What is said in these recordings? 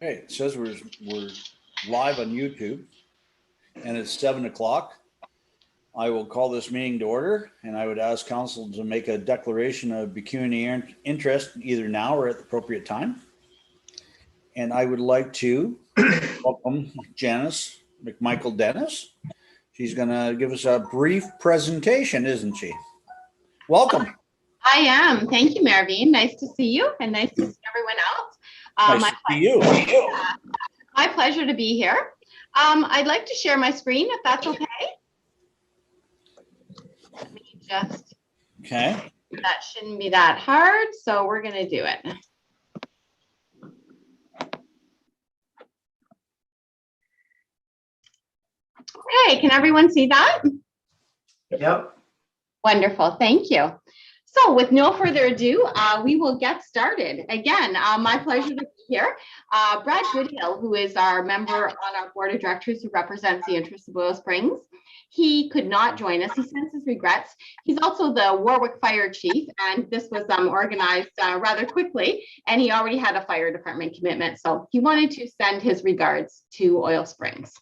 Hey, it says we're live on YouTube and it's 7 o'clock. I will call this meeting to order and I would ask council to make a declaration of pecuniary interest either now or at the appropriate time. And I would like to welcome Janice McMichael Dennis. She's going to give us a brief presentation, isn't she? Welcome. I am. Thank you, Maravine. Nice to see you and nice to see everyone else. Nice to see you. My pleasure to be here. I'd like to share my screen if that's okay. Let me just. Okay. That shouldn't be that hard, so we're going to do it. Okay, can everyone see that? Yep. Wonderful, thank you. So with no further ado, we will get started. Again, my pleasure to be here. Brad Goodhill, who is our member on our board of directors who represents the interests of Oil Springs, he could not join us. He sends his regrets. He's also the Warwick Fire Chief, and this was organized rather quickly, and he already had a fire department commitment, so he wanted to send his regards to Oil Springs.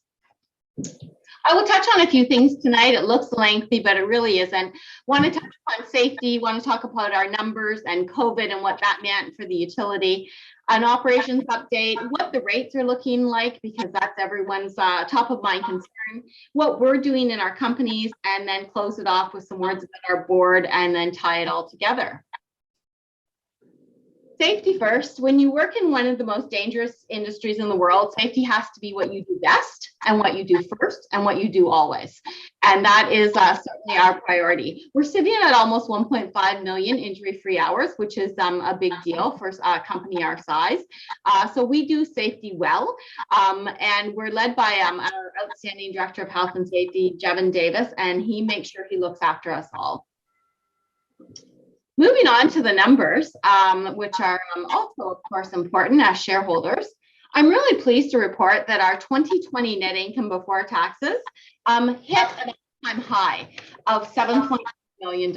I will touch on a few things tonight. It looks lengthy, but it really isn't. Want to touch on safety, want to talk about our numbers and COVID and what that meant for the utility, an operations update, what the rates are looking like, because that's everyone's top of mind concern, what we're doing in our companies, and then close it off with some words about our board and then tie it all together. Safety first. When you work in one of the most dangerous industries in the world, safety has to be what you do best and what you do first and what you do always. And that is certainly our priority. We're sitting at almost 1.5 million injury-free hours, which is a big deal for a company our size. So we do safety well. And we're led by our outstanding Director of Health and Safety, Jevin Davis, and he makes sure he looks after us all. Moving on to the numbers, which are also, of course, important as shareholders. I'm really pleased to report that our 2020 net income before taxes hit an all-time high of $7.2 million.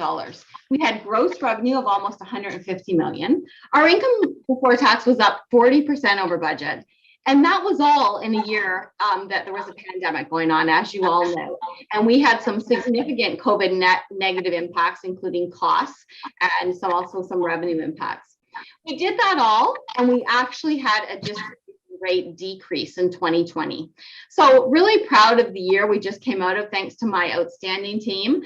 We had gross revenue of almost $150 million. Our income before tax was up 40% over budget. And that was all in a year that there was a pandemic going on, as you all know. And we had some significant COVID negative impacts, including costs and also some revenue impacts. We did that all, and we actually had a distribution rate decrease in 2020. So really proud of the year we just came out of, thanks to my outstanding team.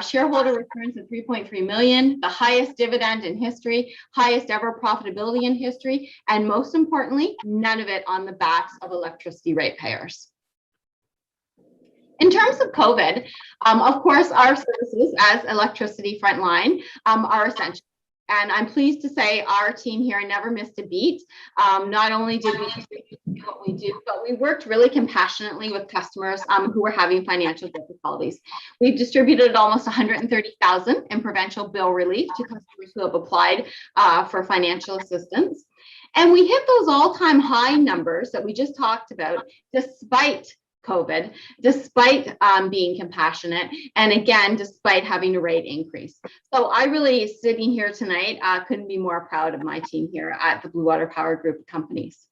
Shareholder returns of 3.3 million, the highest dividend in history, highest ever profitability in history, and most importantly, none of it on the backs of electricity ratepayers. In terms of COVID, of course, our services as electricity frontline are essential. And I'm pleased to say our team here never missed a beat. Not only did we do what we do, but we worked really compassionately with customers who were having financial difficulties. We've distributed almost $130,000 in provincial bill relief to customers who have applied for financial assistance. And we hit those all-time high numbers that we just talked about, despite COVID, despite being compassionate, and again, despite having a rate increase. So I really, sitting here tonight, couldn't be more proud of my team here at the Blue Water Power Group of companies.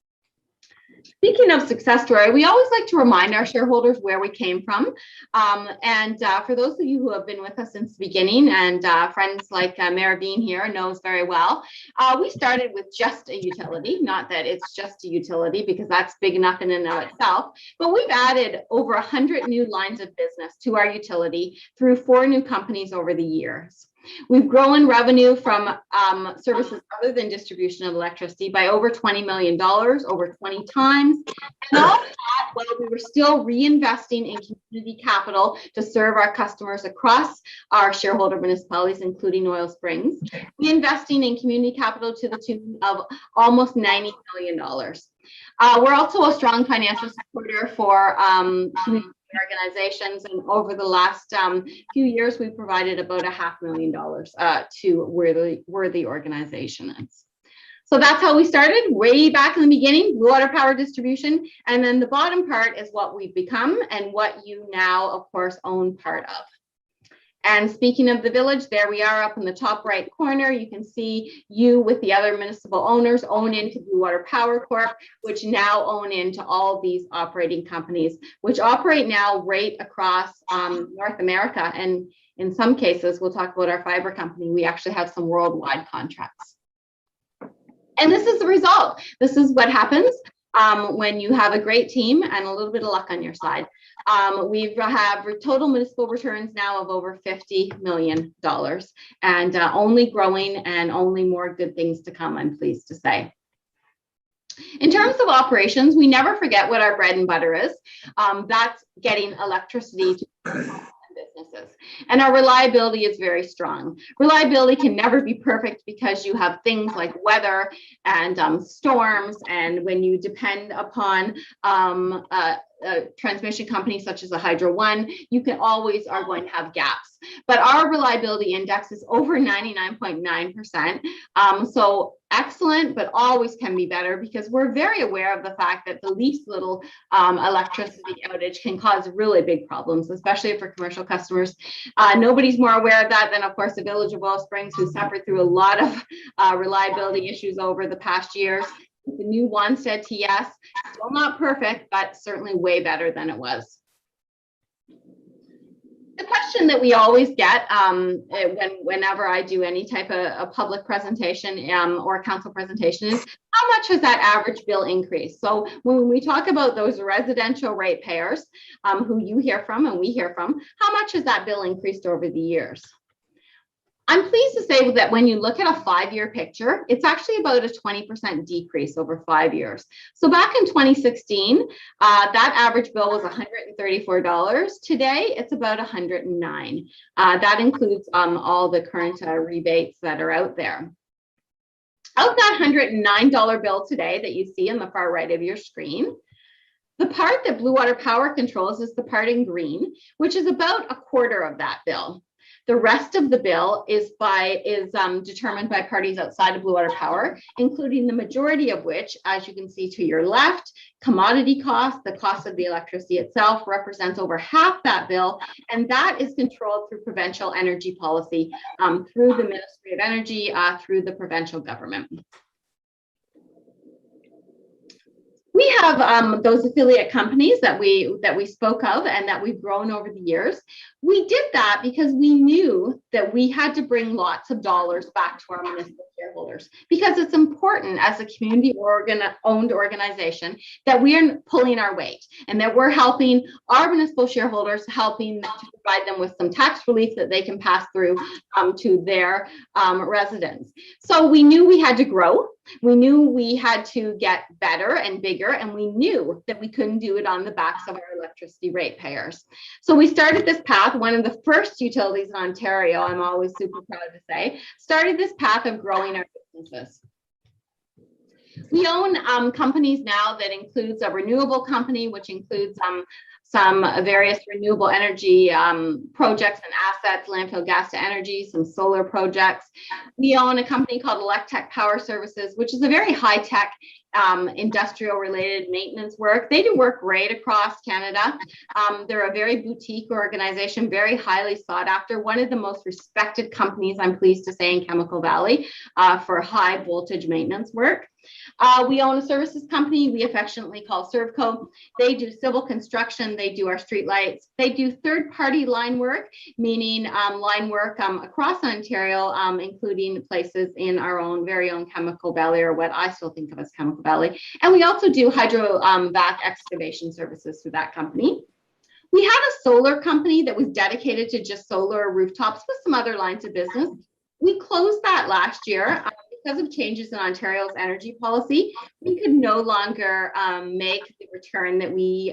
Speaking of success story, we always like to remind our shareholders where we came from. For those of you who have been with us since the beginning, and friends like Maravine here knows very well, we started with just a utility, not that it's just a utility because that's big enough in and of itself, but we've added over 100 new lines of business to our utility through 4 new companies over the years. We've grown revenue from services other than distribution of electricity by over $20 million, over 20 times. And all that while we were still reinvesting in community capital to serve our customers across our shareholder municipalities, including Oil Springs, reinvesting in community capital to the tune of almost $90 million. We're also a strong financial supporter for community organizations, and over the last few years we've provided about $500,000 to worthy organizations. So that's how we started, way back in the beginning, Blue Water Power Distribution, and then the bottom part is what we've become and what you now of course own part of. And speaking of the village, there we are up in the top right corner. You can see you with the other municipal owners own into Blue Water Power Corp, which now own into all these operating companies, which operate now right across North America. And in some cases, we'll talk about our fiber company, we actually have some worldwide contracts. And this is the result. This is what happens when you have a great team and a little bit of luck on your side. We have total municipal returns now of over $50 million and only growing and only more good things to come, I'm pleased to say. In terms of operations, we never forget what our bread and butter is. That's getting electricity to businesses. And our reliability is very strong. Reliability can never be perfect because you have things like weather and storms. And when you depend upon a transmission company such as a Hydro One, you can always are going to have gaps. But our reliability index is over 99.9%. So excellent, but always can be better because we're very aware of the fact that the least little electricity outage can cause really big problems, especially for commercial customers. Nobody's more aware of that than, of course, the Village of Oil Springs, who suffered through a lot of reliability issues over the past years. The new Wanstead TS, still not perfect, but certainly way better than it was. The question that we always get whenever I do any type of a public presentation or a council presentation is, how much has that average bill increased? So when we talk about those residential ratepayers who you hear from and we hear from, how much has that bill increased over the years? I'm pleased to say that when you look at a 5-year picture, it's actually about a 20% decrease over 5 years. So back in 2016, that average bill was $134. Today, it's about $109. That includes all the current rebates that are out there. Of that $109 bill today that you see on the far right of your screen, the part that Blue Water Power controls is the part in green, which is about a quarter of that bill. The rest of the bill is determined by parties outside of Blue Water Power, including the majority of which, as you can see to your left, commodity costs, the cost of the electricity itself, represents over half that bill, and that is controlled through provincial energy policy, through the Ministry of Energy, through the provincial government. We have those affiliate companies that we spoke of and that we've grown over the years. We did that because we knew that we had to bring lots of dollars back to our municipal shareholders, because it's important as a community-owned organization that we are pulling our weight and that we're helping our municipal shareholders, helping to provide them with some tax relief that they can pass through to their residents. So we knew we had to grow. We knew we had to get better and bigger, and we knew that we couldn't do it on the backs of our electricity ratepayers. So we started this path. One of the first utilities in Ontario, I'm always super proud to say, started this path of growing our businesses. We own companies now that includes a renewable company, which includes some various renewable energy projects and assets, landfill gas to energy, some solar projects. We own a company called Electech Power Services, which is a very high-tech industrial-related maintenance work. They do work right across Canada. They're a very boutique organization, very highly sought after, one of the most respected companies, I'm pleased to say, in Chemical Valley for high voltage maintenance work. We own a services company we affectionately call Servco. They do civil construction, they do our street lights, they do third-party line work, meaning line work across Ontario, including places in our own very own Chemical Valley, or what I still think of as Chemical Valley. And we also do hydro vac excavation services through that company. We had a solar company that was dedicated to just solar rooftops with some other lines of business. We closed that last year. Because of changes in Ontario's energy policy, we could no longer make the return that we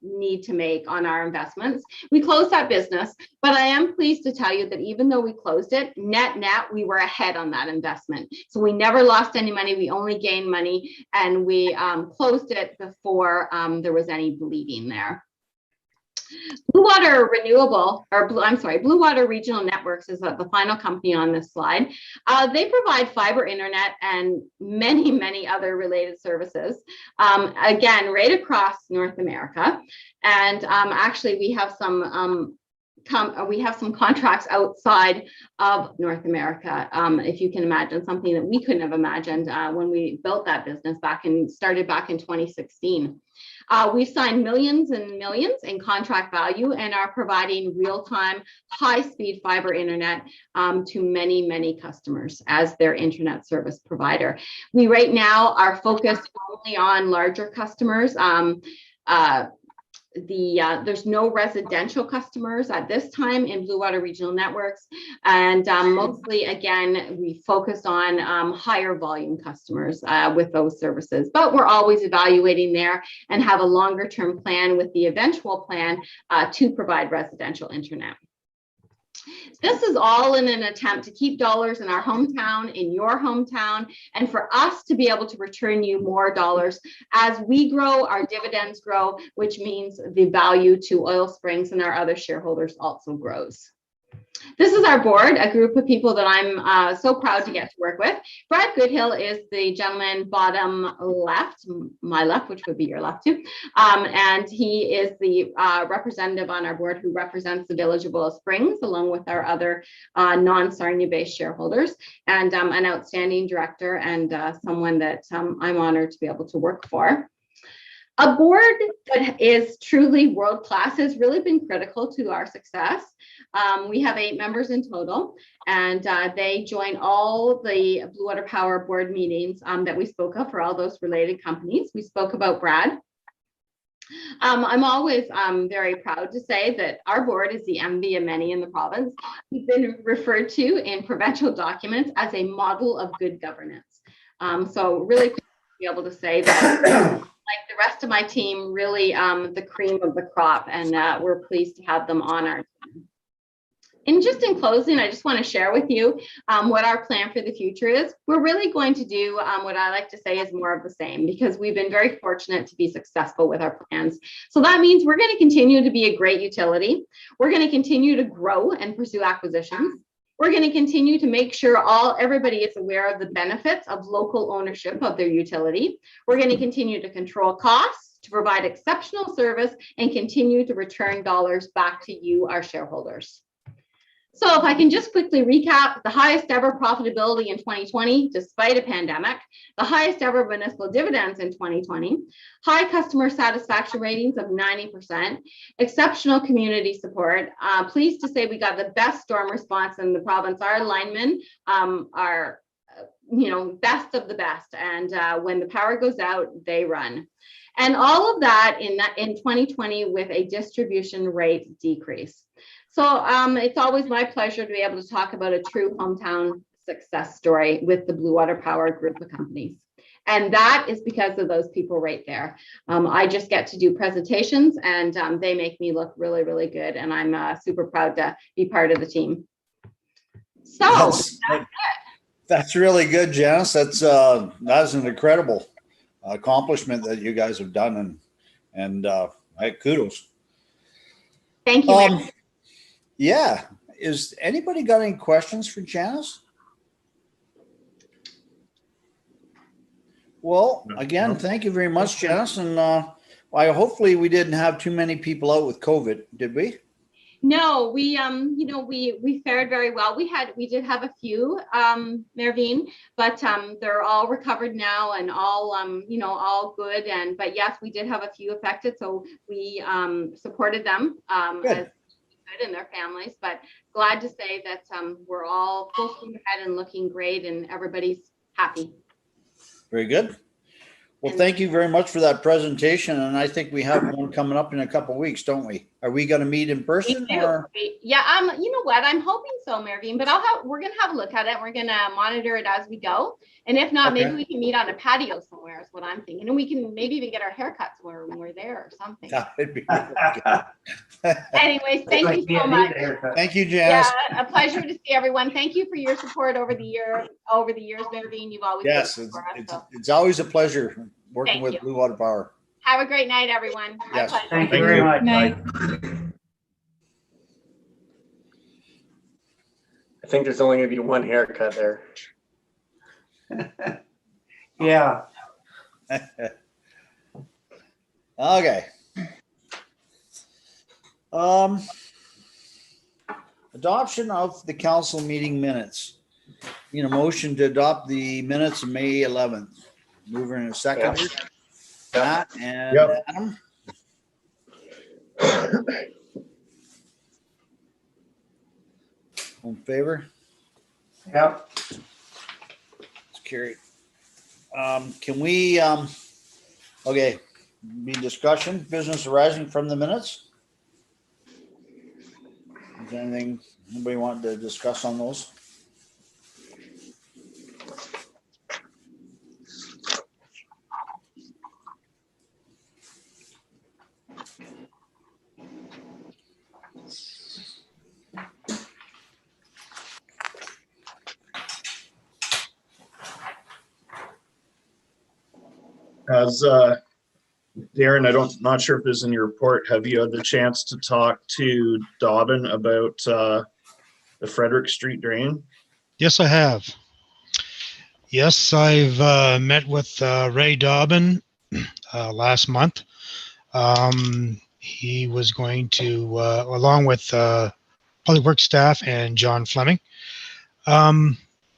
need to make on our investments. We closed that business, but I am pleased to tell you that even though we closed it, net, we were ahead on that investment. So we never lost any money, we only gained money, and we closed it before there was any bleeding there. Blue Water Blue Water Regional Networks is the final company on this slide. They provide fiber internet and many other related services, again, right across North America. And actually, we have some we have some contracts outside of North America. If you can imagine, something that we couldn't have imagined when we built that business started back in 2016. We've signed millions and millions in contract value and are providing real-time, high-speed fiber internet to many, many customers as their internet service provider. We right now are focused only on larger customers. There's no residential customers at this time in Blue Water Regional Networks, and mostly, again, we focus on higher volume customers with those services. But we're always evaluating there and have a longer term plan with the eventual plan to provide residential internet. This is all in an attempt to keep dollars in our hometown, in your hometown, and for us to be able to return you more dollars. As we grow, our dividends grow, which means the value to Oil Springs and our other shareholders also grows. This is our board, a group of people that I'm so proud to get to work with. Brad Goodhill is the gentleman bottom left, my left, which would be your left too. And he is the representative on our board who represents the Village of Oil Springs, along with our other non-Sarnia-based shareholders, and an outstanding director and someone that I'm honored to be able to work for. A board that is truly world-class has really been critical to our success. We have 8 members in total, and they join all the Blue Water Power board meetings that we spoke of for all those related companies. We spoke about Brad. I'm always very proud to say that our board is the envy of many in the province. We've been referred to in provincial documents as a model of good governance. So really to be able to say that like the rest of my team, really the cream of the crop, and we're pleased to have them on our team. And just in closing, I just want to share with you what our plan for the future is. We're really going to do what I like to say is more of the same, because we've been very fortunate to be successful with our plans. So that means we're going to continue to be a great utility. We're going to continue to grow and pursue acquisitions. We're going to continue to make sure everybody is aware of the benefits of local ownership of their utility. We're going to continue to control costs, to provide exceptional service, and continue to return dollars back to you, our shareholders. So if I can just quickly recap, the highest ever profitability in 2020, despite a pandemic, the highest ever municipal dividends in 2020, high customer satisfaction ratings of 90%, exceptional community support. Pleased to say we got the best storm response in the province. Our linemen are, best of the best. And when the power goes out, they run. And all of that in 2020 with a distribution rate decrease. So it's always my pleasure to be able to talk about a true hometown success story with the Blue Water Power group of companies. And that is because of those people right there. I just get to do presentations, and they make me look really, really good. And I'm super proud to be part of the team. So that's it. That's really good, Janice. That's an incredible accomplishment that you guys have done, and kudos. Thank you. Yeah. Is anybody got any questions for Janice? Well, again, thank you very much, Janice. And hopefully we didn't have too many people out with COVID, did we? No, we fared very well. We did have a few, Mervyn, but they're all recovered now and all all good. But yes, we did have a few affected, so we supported them as good and their families. But glad to say that we're all full steam ahead and looking great, and everybody's happy. Very good. Well, thank you very much for that presentation. And I think we have one coming up in a couple of weeks, don't we? Are we going to meet in person? Or? Yeah. You know what? I'm hoping so, Mervyn. But we're going to have a look at it. We're going to monitor it as we go. And if not, maybe we can meet on a patio somewhere. Is what I'm thinking. And we can maybe even get our haircuts when we're there or something. That would be really good. Anyways, thank you so much. Thank you, Janice. Yeah, a pleasure to see everyone. Thank you for your support over the years, Mervyn. You've always it's always a pleasure working with Blue Water Power. Have a great night, everyone. Yes. Thank you very much. Night. I think there's only going to be one haircut there. Yeah. Okay. Adoption of the council meeting minutes. Need a motion to adopt the minutes of May 11th. Mover and a second. Matt and Yep. Adam. All in favor? Yep. It's carried. Can we, okay, be discussion, business arising from the minutes? Is there anything, anybody want to discuss on those? As Darren, not sure if this is in your report. Have you had the chance to talk to Dobbin about the Frederick Street drain? Yes, I have. Yes, I've met with Ray Dobbin last month. He was going to, along with Public Works staff and John Fleming.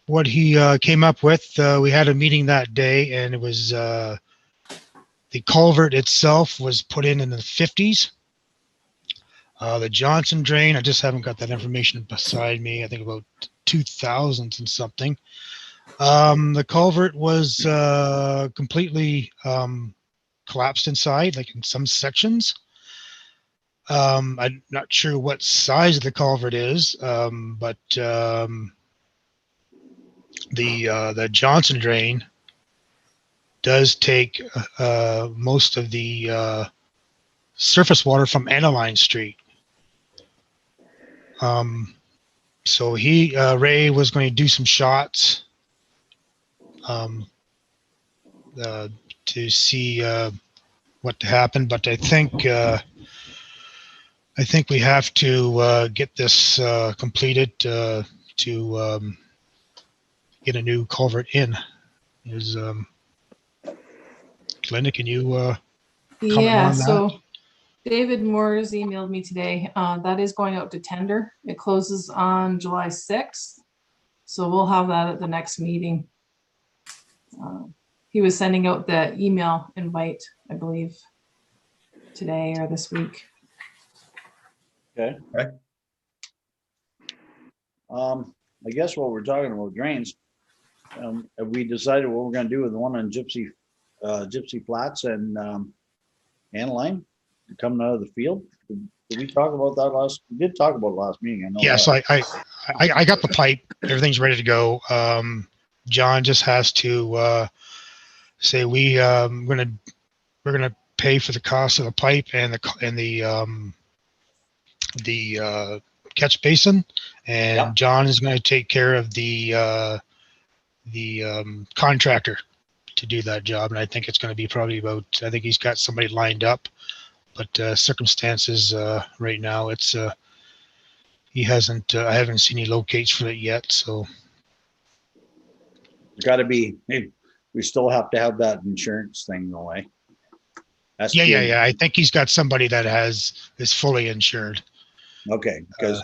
What he came up with, we had a meeting that day, and it was the culvert itself was put in the 50s. The Johnson drain, I just haven't got that information beside me. I think about 2000s and something. The culvert was completely collapsed inside, like in some sections. I'm not sure what size the culvert is, but the Johnson drain does take most of the surface water from Aniline Street. So Ray was going to do some shots to see what happened, but I think we have to get this completed to get a new culvert in. Is Glenda, can you comment Yeah, on that? so David Moores emailed me today. That is going out to tender. It closes on July 6th. So we'll have that at the next meeting. He was sending out the email invite, I believe, today or this week. Okay. Okay. I guess while we're talking about drains, have we decided what we're gonna do with the one on Gypsy Flats and Aniline coming out of the field? Did we talk about that we did talk about it last meeting, I know. Yes, that. I got the pipe. Everything's ready to go. John just has to say we're gonna pay for the cost of the pipe and the catch basin, and Yeah. John is going to take care of the contractor to do that job. And I think it's going to be probably about, I think he's got somebody lined up, but circumstances right now, it's he hasn't, I haven't seen any locates for it yet. So It's gotta be, hey, we still have to have that insurance thing though, eh? yeah. I think he's got somebody that is fully insured. Okay, because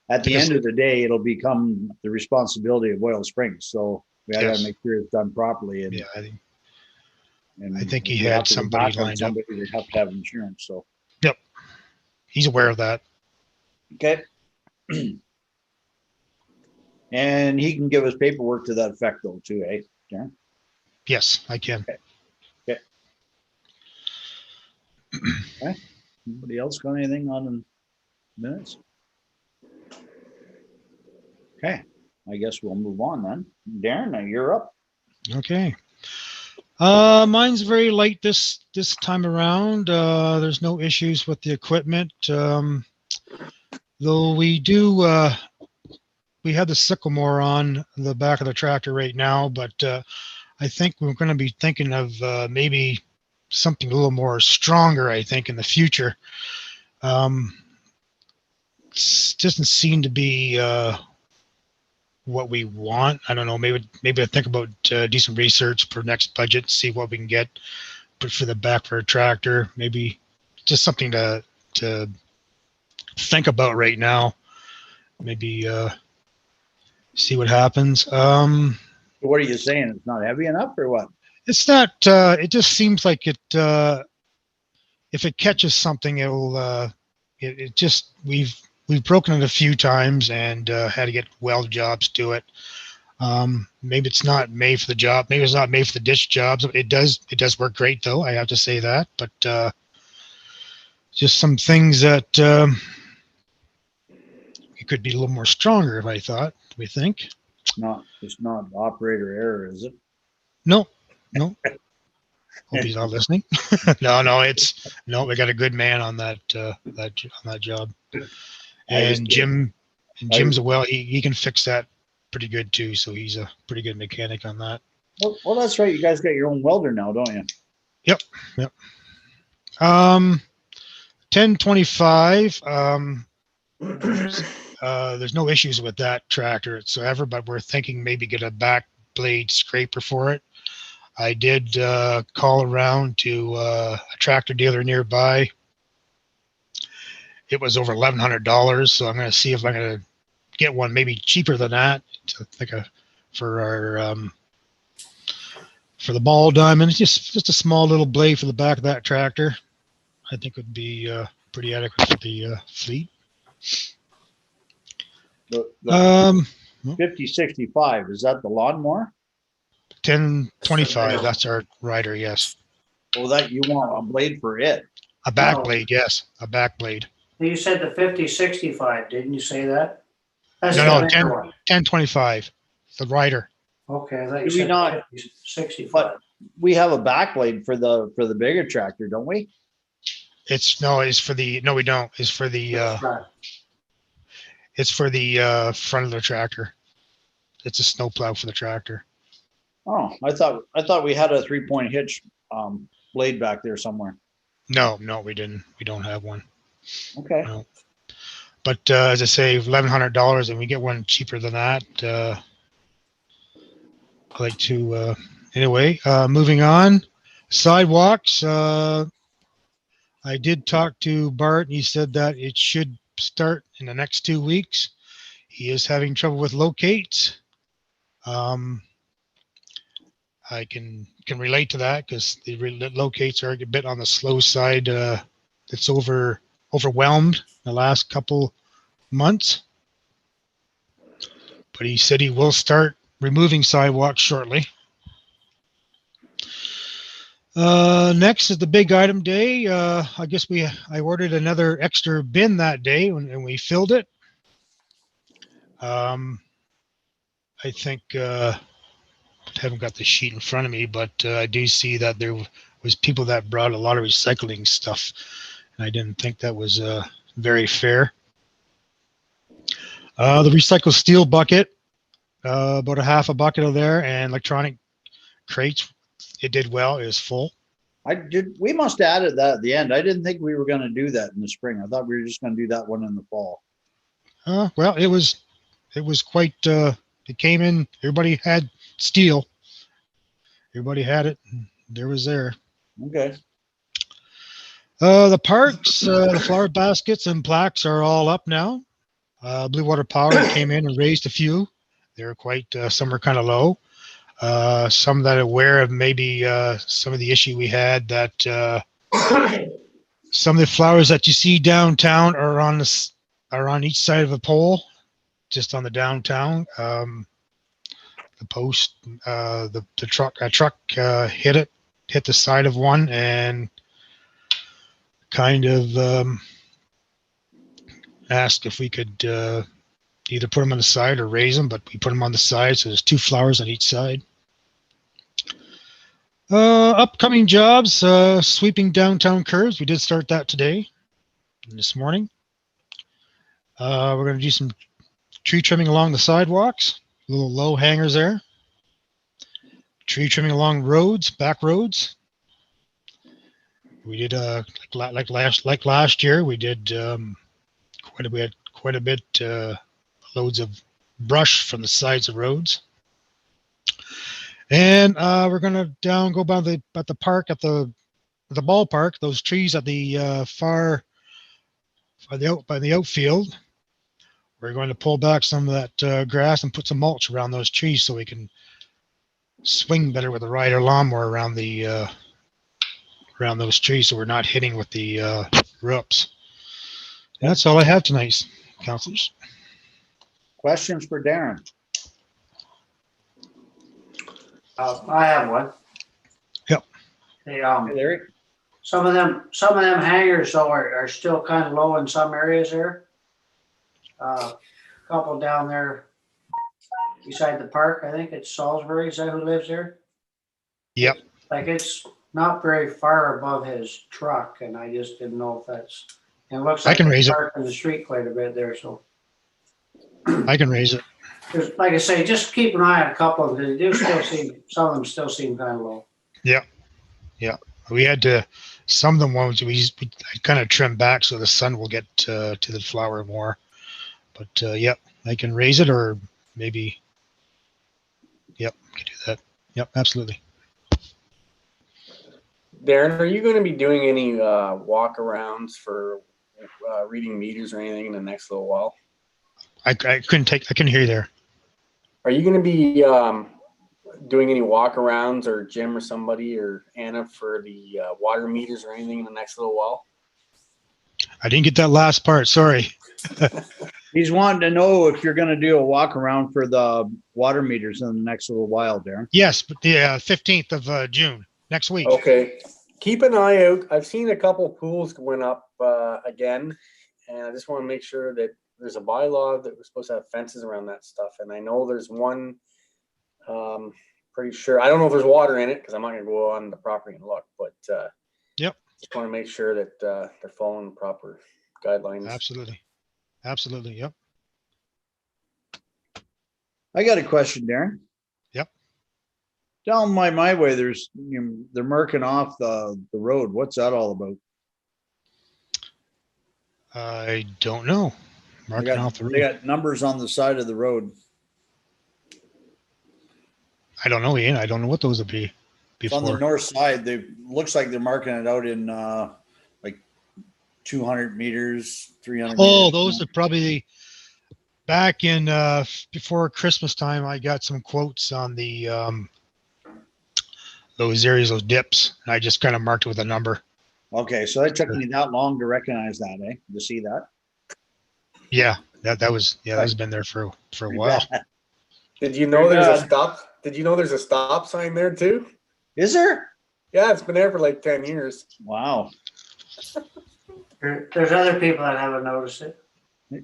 at the because- end of the day, it'll become the responsibility of Oil Springs, so we gotta Yes. make sure it's done properly and. Yeah, and I think he we had have to go somebody back on lined up. somebody that have to have insurance, so. he's aware of that. Okay. And he can give us paperwork to that effect though, too, eh? Darren? Yes, I can. Anybody else got anything on the minutes? Okay, I guess we'll move on then. Darren, now you're up. Okay. Mine's very light this time around. There's no issues with the equipment. Though we do, we have the sycamore on the back of the tractor right now, but I think we're going to be thinking of maybe something a little more stronger, I think, in the future. Doesn't seem to be what we want. I don't know. Maybe I think about do some research for next budget, see what we can get, put for the back for a tractor. Maybe just something to think about right now. maybe see what happens. What are you saying? It's not heavy enough or what? It's not. It just seems like it. If it catches something, it'll. It just we've broken it a few times and had to get weld jobs to it. Maybe it's not made for the job. Maybe it's not made for the ditch jobs. It does work great though. I have to say that. But just some things that it could be a little more stronger. If I thought, we think. It's not operator error, is it? No. Hope he's not listening. No, we got a good man on that job. And Jim's he can fix that pretty good too. So he's a pretty good mechanic on that. Well, that's right. You guys got your own welder now, don't you? Yep. 1025. There's no issues with that tractor whatsoever, but we're thinking maybe get a back blade scraper for it. I did call around to a tractor dealer nearby. It was over $1,100, so I'm going to see if I'm going to get one maybe cheaper than that for the ball diamond. It's just a small little blade for the back of that tractor. I think would be pretty adequate for the fleet. The 5065, is that the lawnmower? 1025. That's our rider. Yes. Oh, that you want a blade for it? A back blade. Yes, a back blade. You said the 5065, didn't you say that? That's No, the 10, bigger one. 1025. The rider. Okay, I thought you Do we said not- 65. But we have a back blade for the bigger tractor, don't we? It's for the no, we don't. It's for the front of the tractor. It's a snowplow for the tractor. Oh, I thought we had a 3-point hitch blade back there somewhere. No, we didn't. We don't have one. Okay. No. But as I say, $1,100, and we get one cheaper than that. I like to anyway. Moving on, sidewalks. I did talk to Bart, and he said that it should start in the next 2 weeks. He is having trouble with locates. I can relate to that because the locates are a bit on the slow side. It's overwhelmed the last couple months. But he said he will start removing sidewalks shortly. Next is the big item day. I guess I ordered another extra bin that day and we filled it. I think I haven't got the sheet in front of me, but I do see that there was people that brought a lot of recycling stuff, and I didn't think that was very fair. The recycled steel bucket, about a half a bucket of there, and electronic crates. It did well. It was full. We must have added that at the end. I didn't think we were going to do that in the spring. I thought we were just going to do that one in the fall. Well, it was quite. It came in. Everybody had steel. Everybody had it. There was there. Okay. The parks, the flower baskets and plaques are all up now. Blue Water Power came in and raised a few. They were quite. Some were kind of low. Some that are aware of maybe some of the issue we had that some of the flowers that you see downtown are on each side of a pole, just on the downtown. The post, a truck hit the side of one and kind of asked if we could either put them on the side or raise them, but we put them on the side, so there's 2 flowers on each side. Upcoming jobs, sweeping downtown curves. We did start that today, this morning. We're going to do some tree trimming along the sidewalks, little low hangers there. Tree trimming along roads, back roads. We did like last year. We did quite a bit. Loads of brush from the sides of roads. And we're gonna go by the park at the ballpark. Those trees at the by the outfield. we're going to pull back some of that grass and put some mulch around those trees so we can swing better with the rider lawnmower around the around those trees so we're not hitting with the ropes. That's all I have tonight, councilors. Questions for Darren? I have one. Yep. The, Hey, Larry? some of them hangers though are still kind of low in some areas there. Couple down there beside the park, I think it's Salisbury, is that who lives there? Yep. Like it's not very far above his truck and I just didn't know if that's, and it looks I like can it's raise it. parked in the street quite a bit there, so. I can raise it. Just, like I say, just keep an eye on a couple of them, because they do still seem, some of them still seem kind of low. We had to, some of them ones we kind of trim back so the sun will get to the flower more. But yep, I can raise it or maybe, yep, I can do that. Yep, absolutely. Darren, are you going to be doing any walkarounds for reading meters or anything in the next little while? I couldn't hear you there. Are you going to be doing any walkarounds, or Jim or somebody or Anna for the water meters or anything in the next little while? I didn't get that last part. Sorry. He's wanting to know if you're gonna do a walk around for the water meters in the next little while, Darren. Yes, but the 15th of June, next week. Okay. Keep an eye out. I've seen a couple pools going up again, and I just want to make sure that there's a bylaw that we're supposed to have fences around that stuff. And I know there's one, pretty sure. I don't know if there's water in it because I'm not going to go on the property and look, but Yep. just want to make sure that they're following the proper guidelines. Absolutely. Absolutely. Yep. I got a question, Darren. Yep. Down my way, there's they're marking off the road. What's that all about? I don't know. Marking off the They road. got numbers on the side of the road. I don't know, Ian. I don't know what those would be It's on the before. north side. They looks like they're marking it out in like 200 meters, 300. Oh, meters. those are probably back in before Christmas time. I got some quotes on the those areas, those dips, and I just kind of marked it with a number. Okay, so that took me that long to recognize that, eh? To see that. Yeah, that was that's been there for a while. Did you know there's a stop? Did you know there's a stop sign there too? Is there? Yeah, it's been there for like 10 years. Wow. There's other people that haven't noticed it. Yeah,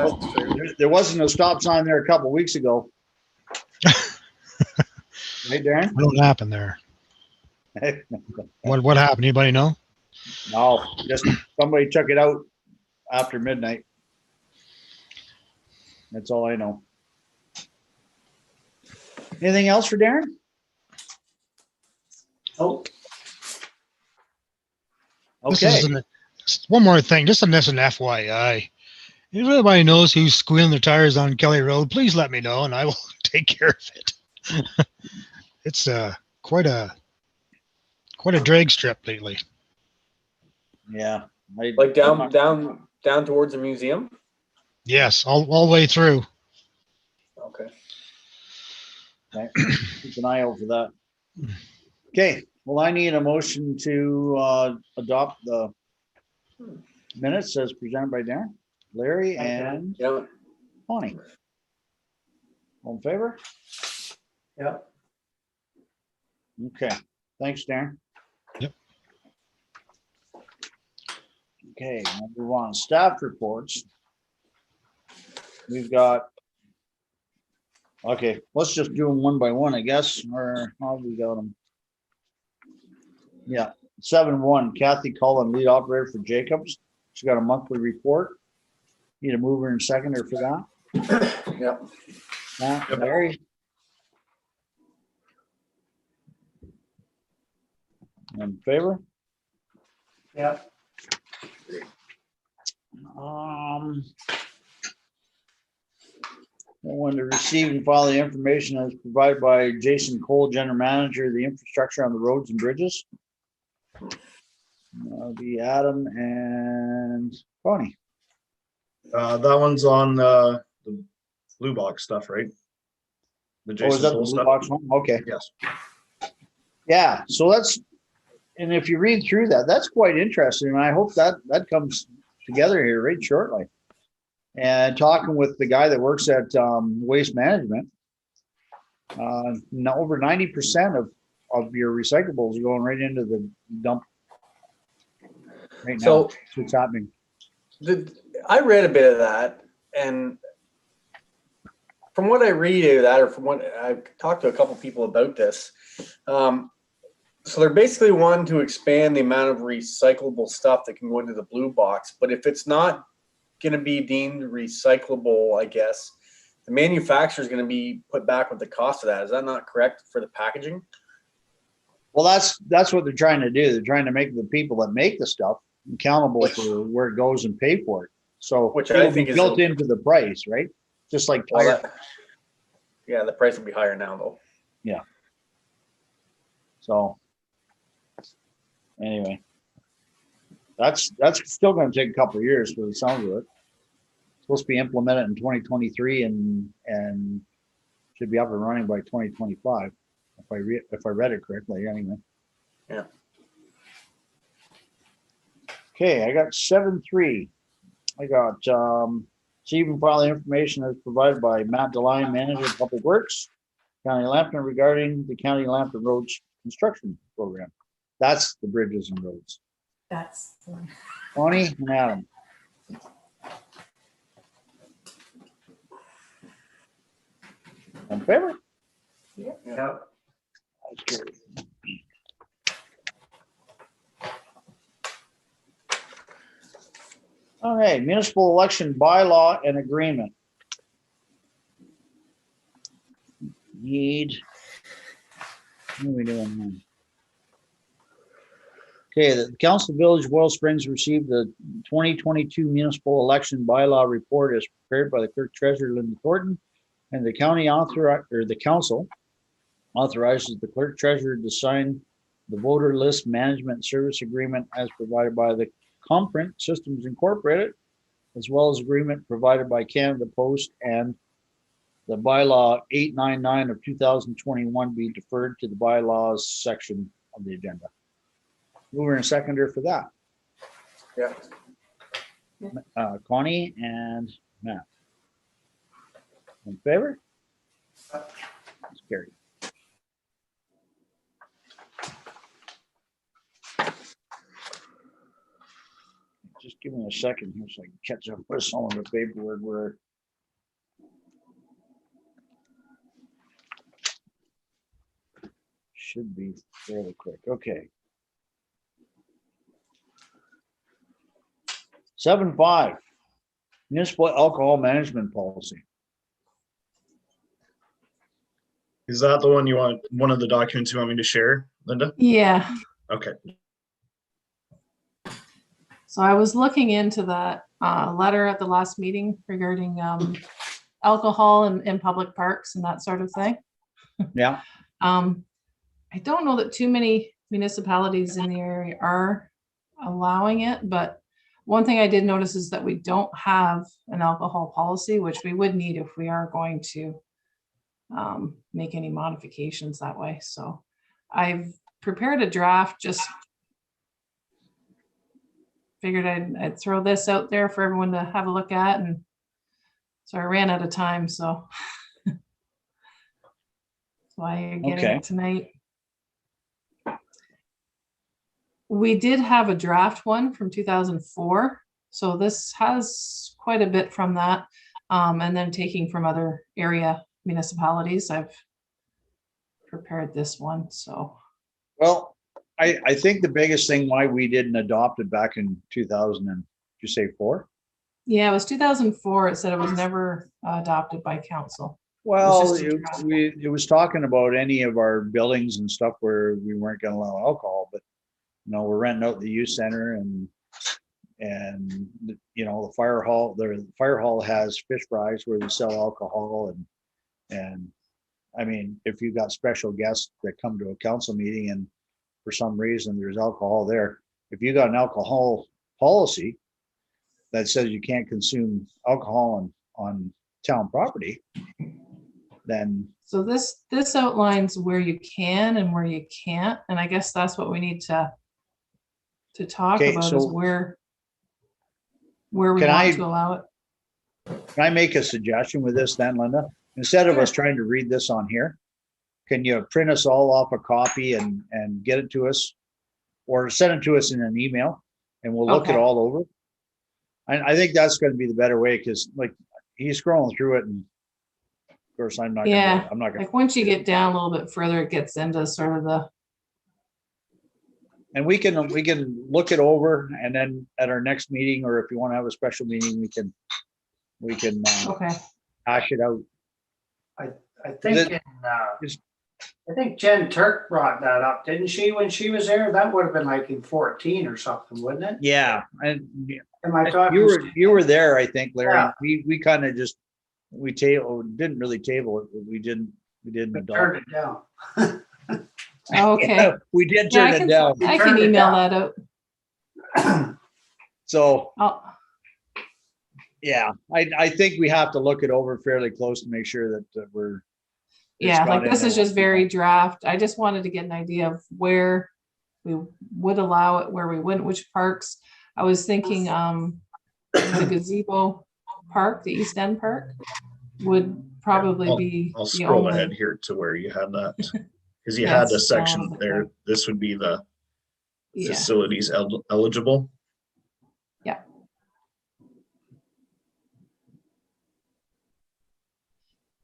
that's true. There wasn't a stop sign there a couple weeks ago. Hey, Darren? What happened there? What happened? Anybody know? No, just somebody took it out after midnight. That's all I know. Anything else for Darren? Oh, This Okay. is one more thing. Just an FYI. If anybody knows who's squealing their tires on Kelly Road, please let me know and I will take care of it. It's quite a drag strip lately. Yeah. Like down towards the museum. Yes, all the way through. Okay. Okay. Keep an eye out for that. Okay. Well, I need a motion to adopt the minutes as presented by Darren, Larry, and Yeah. Bonnie. All in favor? yeah. Okay. Thanks, Darren. Yep. Okay, number one, staff reports. We've got. Okay, let's just do them one by one, I guess, or how have we got them? Yeah, 7-1, Kathy Cullen, lead operator for Jacobs. She got a monthly report. Need a mover and seconder for that. Yep. Larry. In favor? Yeah. When to receive and file the information as provided by Jason Cole, General Manager of the Infrastructure on the Roads and Bridges. That'll be Adam and Bonnie. That one's on the blue box stuff, right? The Oh, is Jason that the Hole blue stuff? box one? Okay. Yes. Yeah, so and if you read through that, that's quite interesting. And I hope that comes together here right shortly. And talking with the guy that works at Waste Management, over 90% of your recyclables are going right into the dump right now. So- That's what's happening. I read a bit of that, and from what I read of that, or from what I've talked to a couple people about this, so they're basically wanting to expand the amount of recyclable stuff that can go into the blue box. But if it's not going to be deemed recyclable, I guess the manufacturer is going to be put back with the cost of that. Is that not correct for the packaging? Well, that's what they're trying to do. They're trying to make the people that make the stuff accountable for where it goes and pay for it. So Which I it'll think be is built into the price, right? Just like Well, tire. yeah, the price will be higher now, though. So anyway, that's still going to take a couple of years for the sound of it. It's supposed to be implemented in 2023 and should be up and running by 2025 if I read it correctly anyway. Yeah. Okay, I got 7.3. I got receive and file the information as provided by Matt Deline, Manager of Public Works, County of Lambton, regarding the County of Lambton Roads Construction Program. That's the bridges and roads. That's the one. Bonnie and Adam. In favor? Yep. That's carried. All right, municipal election bylaw and agreement. What are we doing here? Okay, the Council Village Royal Springs received the 2022 municipal election bylaw report as prepared by the clerk treasurer Linda Thornton, and the the council authorizes the clerk treasurer to sign the voter list management service agreement as provided by the Comprint Systems Incorporated, as well as agreement provided by Canada Post, and the bylaw 899 of 2021 be deferred to the bylaws section of the agenda. Mover and seconder for that. Yeah. Connie and Matt. In favor? It's carried. Just give me a second here so I can catch up with some of the paperwork where. Should be fairly quick. Okay. 7.5, municipal alcohol management policy. Is that the one you want, one of the documents you want me to share, Linda? Yeah, Okay. so I was looking into that letter at the last meeting regarding alcohol in public parks and that sort of thing. Yeah. I don't know that too many municipalities in the area are allowing it, but one thing I did notice is that we don't have an alcohol policy, which we would need if we are going to make any modifications that way. So I've prepared a draft, just figured I'd throw this out there for everyone to have a look at. And so I ran out of time, so that's why you're getting Okay. it tonight. We did have a draft one from 2004. So this has quite a bit from that. And then taking from other area municipalities, I've prepared this one. So, Well, I think the biggest thing why we didn't adopt it back in 2000 and, did you say 4? yeah, it was 2004. It said it was never adopted by council. Well, just a draft. it was talking about any of our buildings and stuff where we weren't gonna allow alcohol, but you know, we're renting out the youth center and you know, the fire hall has fish fries where they sell alcohol and I mean, if you've got special guests that come to a council meeting and for some reason there's alcohol there, if you got an alcohol policy, that says you can't consume alcohol on town property, then So this outlines where you can and where you can't, and I guess that's what we need to talk Okay, about is so where we can I- want to allow it. can I make a suggestion with this then, Linda? Instead of us Sure. trying to read this on here, can you print us all off a copy and get it to us? Or send it to us in an email and we'll look it Okay. all over? I think that's gonna be the better way, because like, he's scrolling through it and of course, I'm not Yeah, gonna, I'm not gonna. Like once you get down a little bit further, it gets into sort of the, And we can look it over, and then at our next meeting, or if you want to have a special meeting, we can okay. hash it out. I think, I think Jen Turk brought that up, didn't she, when she was there? That would have been like in 14 or something, wouldn't it? Yeah, and Am I talking? you were there, I think, Larry. Yeah. We kind of just, didn't really table it, but we didn't adopt. Turned it down. Okay. Yeah, we did Yeah, turn it down. I can Turned it email down. that out. So, I'll, yeah, I think we have to look it over fairly close to make sure that we're. it's yeah, got like in this there is what just we very want. draft. I just wanted to get an idea of where we would allow it, where we wouldn't, which parks. I was thinking, the gazebo park, the East End Park would probably be I'll the scroll only. ahead here to where you had that. Because you Yeah, had it's a just down a section little bit there. there. This would be the Yeah, facilities eligible. yeah.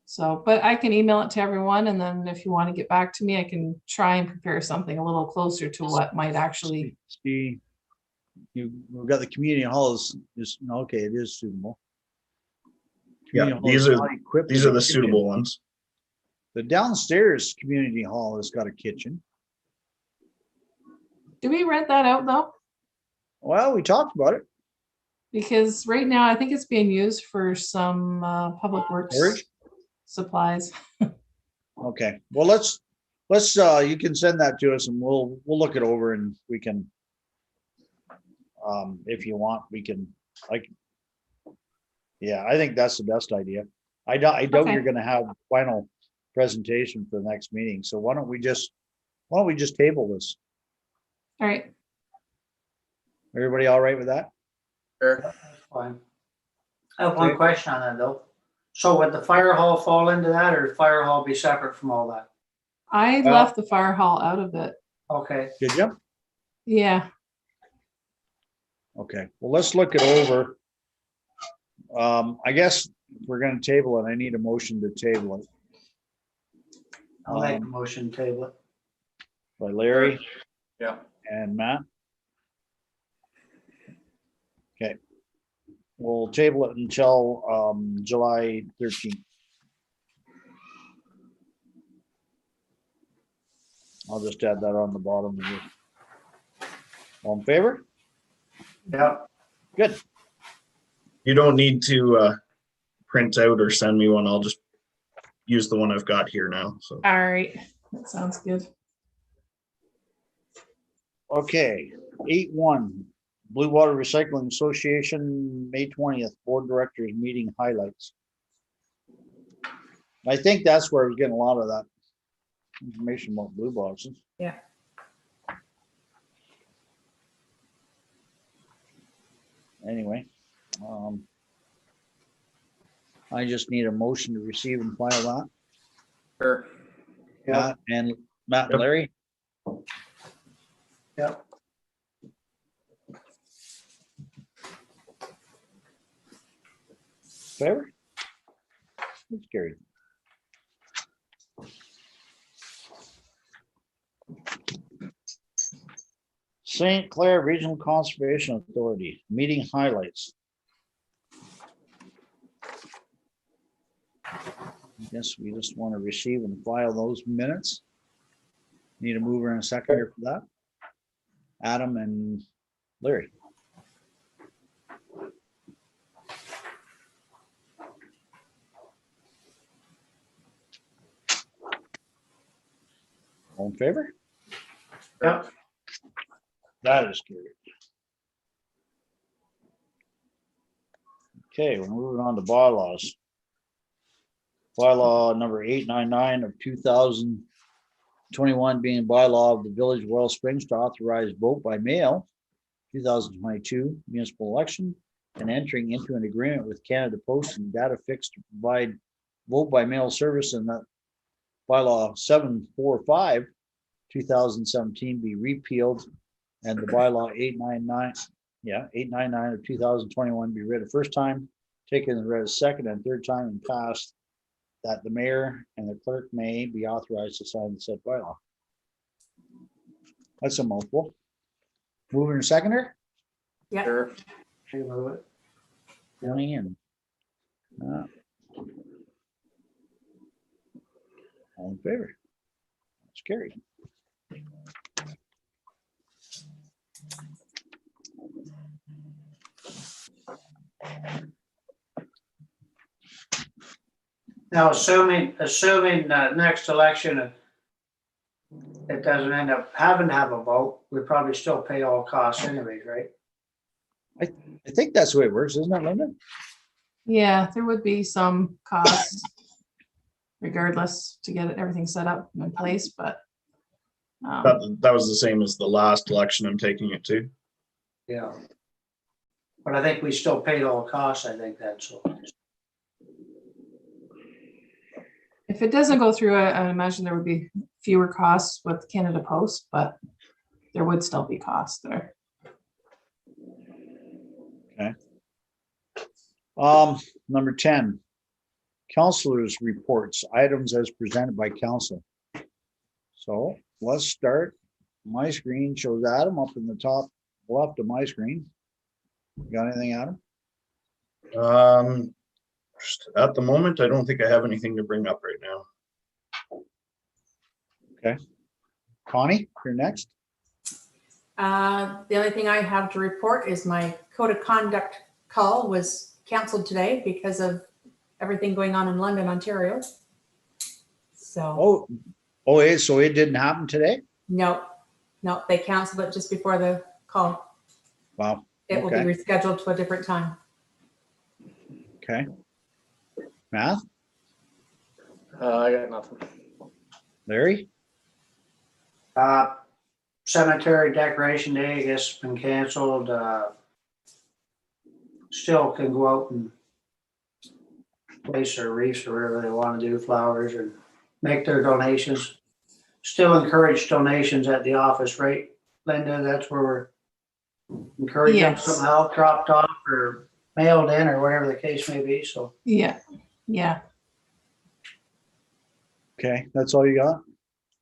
So, but I can email it to everyone, and then if you want to get back to me, I can try and prepare something a little closer to what might actually. See, we've got the community hall is okay, it is suitable. Yeah, Community hall these is are- not equipped These with are a the kitchen. suitable ones. The downstairs community hall has got a kitchen. Do we rent that out though? Well, we talked about it. Because right now I think it's being used for some public works Storage? supplies. Okay, well, let's, you can send that to us and we'll look it over and we can, if you want, we can, like, yeah, I think that's the best idea. I doubt Okay. you're gonna have final presentation for the next meeting, so why don't we just table this? All right. Everybody all right with that? Sure. Fine. I have one Okay. question on that though. So would the fire hall fall into that, or the fire hall be separate from all that? I Well- left the fire hall out of it. Okay, Did you? Yeah. Okay, well, let's look it over. I guess if we're gonna table it, I need a motion to table it. I'll make a motion to table it. By Larry Yeah. and Matt. Okay. We'll table it until July 13th. I'll just add that on the bottom of it. All in favor? Yep. Good. You don't need to print out or send me one. I'll just use the one I've got here now. So All right. That sounds good. Okay, 8-1, Blue Water Recycling Association, May 20th, Board Directors Meeting Highlights. I think that's where I was getting a lot of that information about blue boxes. Yeah. Anyway, I just need a motion to receive and file that. Sure. Matt and Larry, Yep. favor? That's carried. St. Clair Regional Conservation Authority, meeting highlights. I guess we just want to receive and file those minutes. Need a mover and a seconder for that. Adam and Larry. All in favor? Yep. That is carried. Okay, we're moving on to bylaws. Bylaw number 899 of 2021 being bylaw of the Village of Oil Springs to authorize vote by mail 2022 municipal election and entering into an agreement with Canada Post and Data Fix to provide vote by mail service, and that bylaw 745 2017 be repealed and the bylaw 899 of 2021 be read a first time, taken and read a second and third time and passed, that the mayor and the clerk may be authorized to sign the said bylaw. That's a mouthful. Mover and seconder, Sure. She move it. going in. All in favor? It's carried. Now, assuming next election, it doesn't end up having to have a vote, we probably still pay all costs anyways, right? I think that's the way it works, isn't it, Linda? Yeah, there would be some costs regardless to get everything set up in place, but That was the same as the last election I'm taking it to. Yeah. But I think we still paid all costs, I think that's all. if it doesn't go through, I imagine there would be fewer costs with Canada Post, but there would still be costs there. Number 10, councilors' reports, items as presented by council. So let's start. My screen shows Adam up in the top left of my screen. Got anything, Adam? Just at the moment, I don't think I have anything to bring up right now. Connie, you're next. The only thing I have to report is my code of conduct call was canceled today because of everything going on in London, Ontario. So, So it didn't happen today? no, they canceled it just before the call. Wow. It will be Okay. rescheduled to a different time. Okay. Math, I got nothing. Larry? Cemetery decoration day, I guess, has been canceled. Still can go out and place their wreaths or whatever they want to do, flowers, and make their donations. Still encourage donations at the office, right, Linda? That's where we're encouraging Yes. some help dropped off or mailed in or whatever the case may be, so. Yeah. Okay, that's all you got?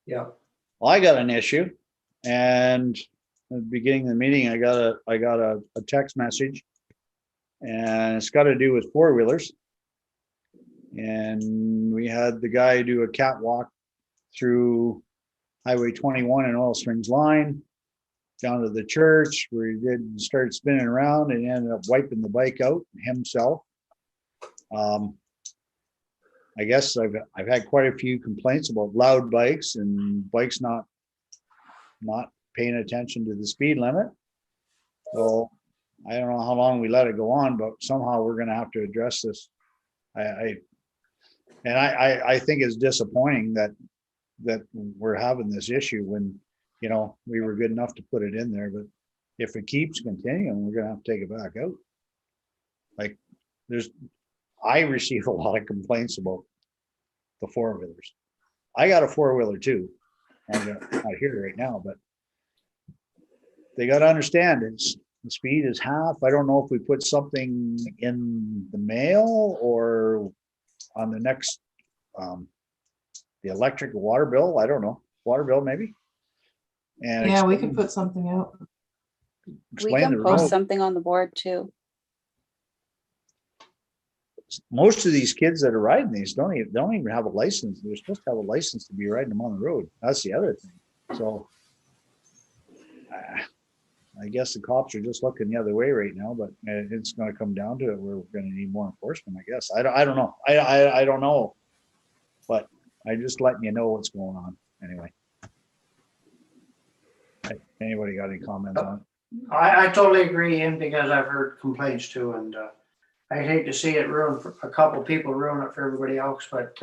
Yeah. Well, I got an issue, and at the beginning of the meeting, I got a text message, and it's got to do with four-wheelers. And we had the guy do a catwalk through Highway 21 and Oil Springs line down to the church, where he did start spinning around and ended up wiping the bike out himself. I guess I've had quite a few complaints about loud bikes and bikes not paying attention to the speed limit. So I don't know how long we let it go on, but somehow we're gonna have to address this. I think it's disappointing that we're having this issue when, you know, we were good enough to put it in there, but if it keeps continuing, we're gonna have to take it back out. Like, I receive a lot of complaints about the four-wheelers. I got a four-wheeler too. I'm not here right now, but they got to understand the speed is half. I don't know if we put something in the mail or on the next, the electric water bill. I don't know, water bill maybe. And Yeah, we can put something out. We explain the can post road. something on the board too. Most of these kids that are riding these don't even have a license. They're supposed to have a license to be riding them on the road. That's the other thing. So I guess the cops are just looking the other way right now, but it's going to come down to it where we're going to need more enforcement, I guess. I don't know. I don't know, but I just letting you know what's going on anyway. Anybody got any comments on it? I totally agree, Ian, because I've heard complaints too, and I hate to see it ruin for a couple people, ruin it for everybody else, but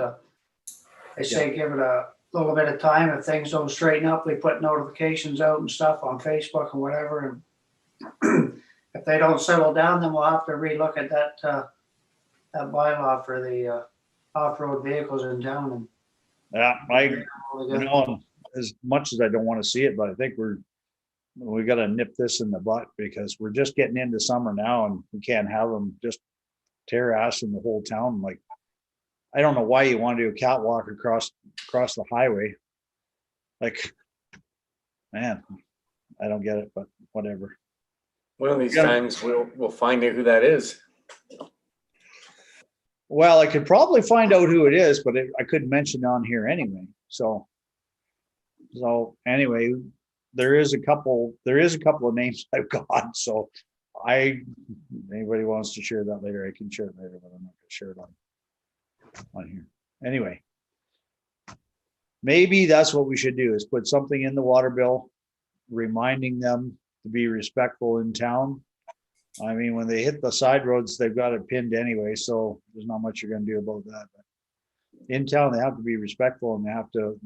I say give it a little bit of time. If things don't straighten up, we put notifications out and stuff on Facebook and whatever. And if they don't settle down, then we'll have to relook at that bylaw for the off-road vehicles in town. And Yeah, as much as I don't want to see it, but I think we got to nip this in the butt because we're just getting into summer now and we can't have them just tear ass in the whole town. Like, I don't know why you want to do a catwalk across the highway. Like, man, I don't get it, but whatever. One of these Yeah. times we'll find out who that is. Well, I could probably find out who it is, but I couldn't mention on here anyway. So anyway, there is a couple of names I've got. So anybody wants to share that later, I can share it later, but I'm not gonna share it on here. Anyway, maybe that's what we should do is put something in the water bill, reminding them to be respectful in town. I mean, when they hit the side roads, they've got it pinned anyway, so there's not much you're gonna do about that. But in town, they have to be respectful and they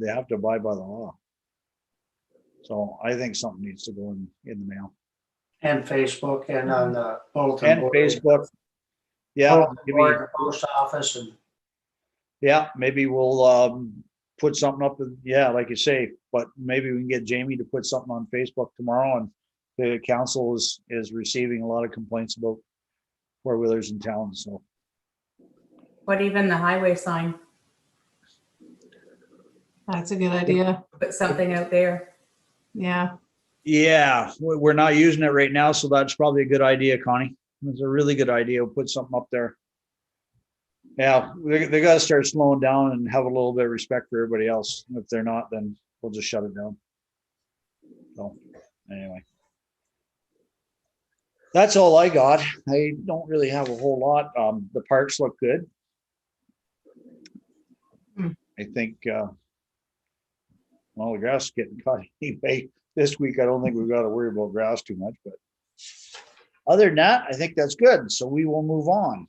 have to abide by the law. So I think something needs to go in the mail. And Facebook and on the bulletin And board. Facebook. Yeah, Bulletin maybe, board, the post office, and yeah, maybe we'll put something up, yeah, like you say, but maybe we can get Jamie to put something on Facebook tomorrow. And the council is receiving a lot of complaints about four-wheelers in town, so. What even the highway sign, That's a good idea. put something out there. Yeah. Yeah, we're not using it right now, so that's probably a good idea, Connie. It's a really good idea. We'll put something up there. Yeah, they gotta start slowing down and have a little bit of respect for everybody else. If they're not, then we'll just shut it down. So, anyway. That's all I got. I don't really have a whole lot. The parks look good. I think, well, the grass is getting cut anyway. This week, I don't think we've got to worry about grass too much, but other than that, I think that's good. So we will move on.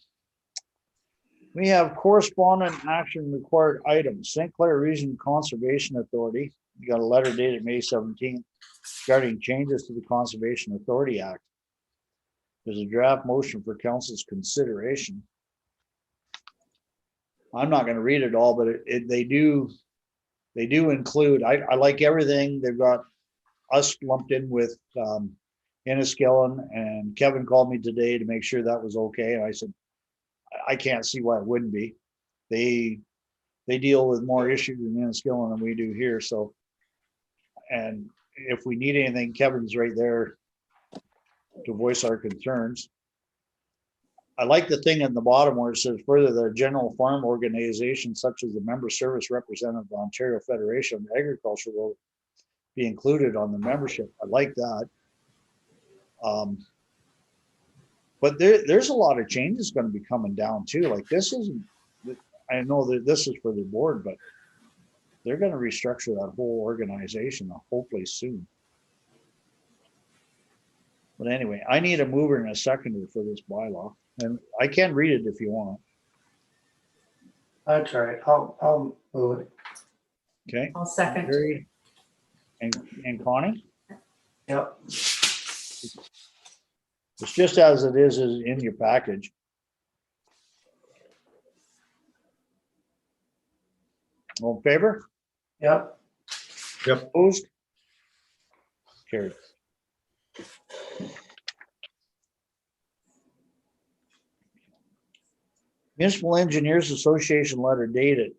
We have correspondent action required items. St. Clair Region Conservation Authority. We got a letter dated May 17th regarding changes to the Conservation Authority Act. There's a draft motion for council's consideration. I'm not going to read it all, but they do include, I like everything. They've got us lumped in with Enniskillen, and Kevin called me today to make sure that was okay. And I said, I can't see why it wouldn't be. They deal with more issues in Enniskillen than we do here. So, and if we need anything, Kevin's right there to voice our concerns. I like the thing at the bottom where it says further, the general farm organizations such as the member service representative of the Ontario Federation of Agriculture will be included on the membership. I like that. But there's a lot of changes going to be coming down too. Like this isn't, I know that this is for the board, but they're going to restructure that whole organization hopefully soon. But anyway, I need a mover and a seconder for this bylaw, and I can read it if you want. that's all right. I'll move it. Okay. I'll second. Gary and Connie. Yep. It's just as it is in your package. All in favor? Yep. Opposed? Carried. Municipal Engineers Association letter dated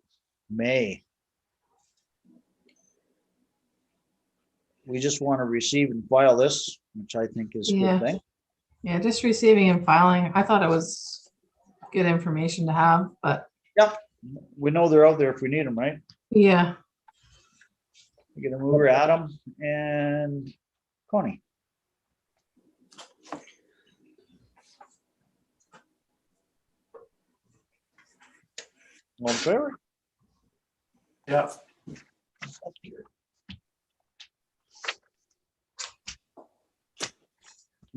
May. We just want to receive and file this, which I think is a Yeah. good thing. Yeah, just receiving and filing. I thought it was good information to have, but We know they're out there if we need them, right? yeah. We're gonna move her Adam and Connie. All in favor? Yep.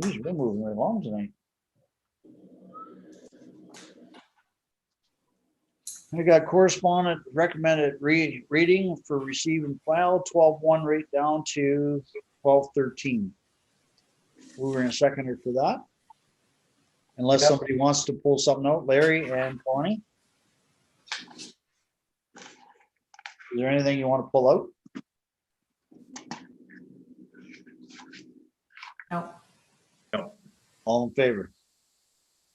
Geez, we're moving right along tonight. I got correspondent recommended reading for receive and file 12-1 right down to 12-13. Mover and seconder for that. Unless Yep. somebody wants to pull something out, Larry and Bonnie. Is there anything you want to pull out? No. All in favor?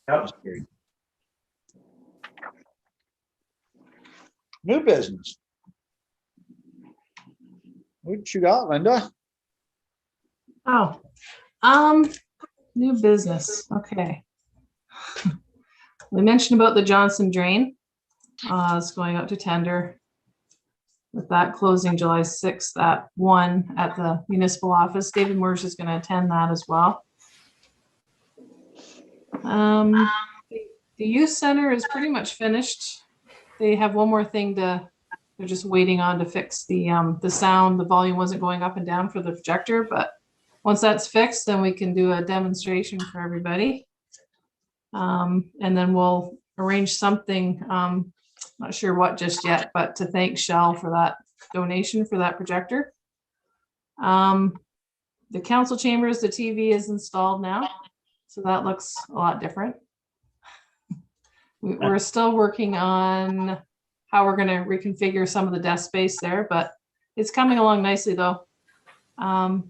Yep. New business. What you got, Linda? Oh, new business. Okay. We mentioned about the Johnson Drain. It's going out to tender. With that closing July 6th at 1 at the municipal office. David Morse is going to attend that as well. The youth center is pretty much finished. They have one more thing they're just waiting on to fix the sound. The volume wasn't going up and down for the projector, but once that's fixed, then we can do a demonstration for everybody. And then we'll arrange something, not sure what just yet, but to thank Shell for that donation for that projector. The council chambers, the TV is installed now, so that looks a lot different. We're still working on how we're going to reconfigure some of the desk space there, but it's coming along nicely though. The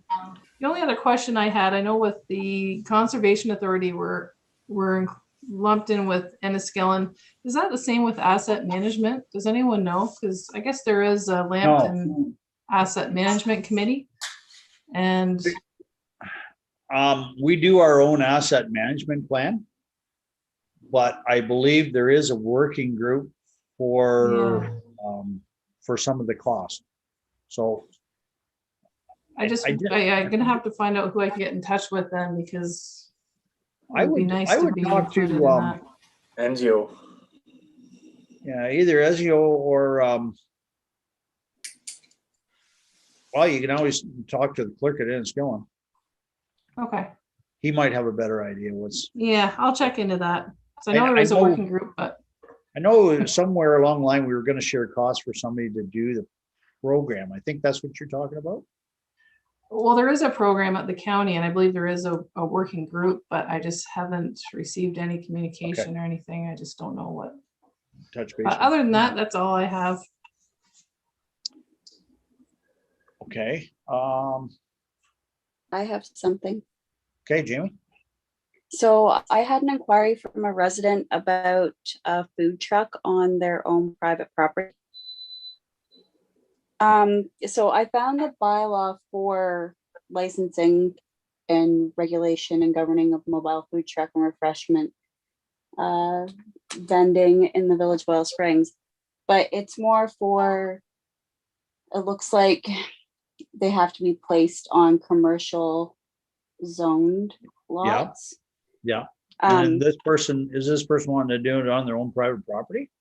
only other question I had, I know with the Conservation Authority, we're lumped in with Enniskillen. Is that the same with asset management? Does anyone know? Because I guess there is a Lambton Asset Management Committee. And we do our own asset management plan, but I believe there is a working group for some of the cost. So I'm gonna have to find out who I can get in touch with then, because it would be nice to be included in that. Enzio. Yeah, either Ezio or well, you can always talk to the clerk at Enniskillen. Okay. He might have a better idea what's. Yeah, I'll check into that. So I know there is a working group, but I know somewhere along the line we were going to share costs for somebody to do the program. I think that's what you're talking about. well, there is a program at the county, and I believe there is a working group, but I just haven't received any communication or anything. I just don't know what. Touch base. But other than that, that's all I have. Okay. I have something. Okay, Jamie. So I had an inquiry from a resident about a food truck on their own private property. So I found the bylaw for licensing and regulation and governing of mobile food truck and refreshment vending in the Village of Oil Springs, but it's more for, it looks like they have to be placed on commercial zoned lots. Yeah. And this person wanting to do it on their own private property?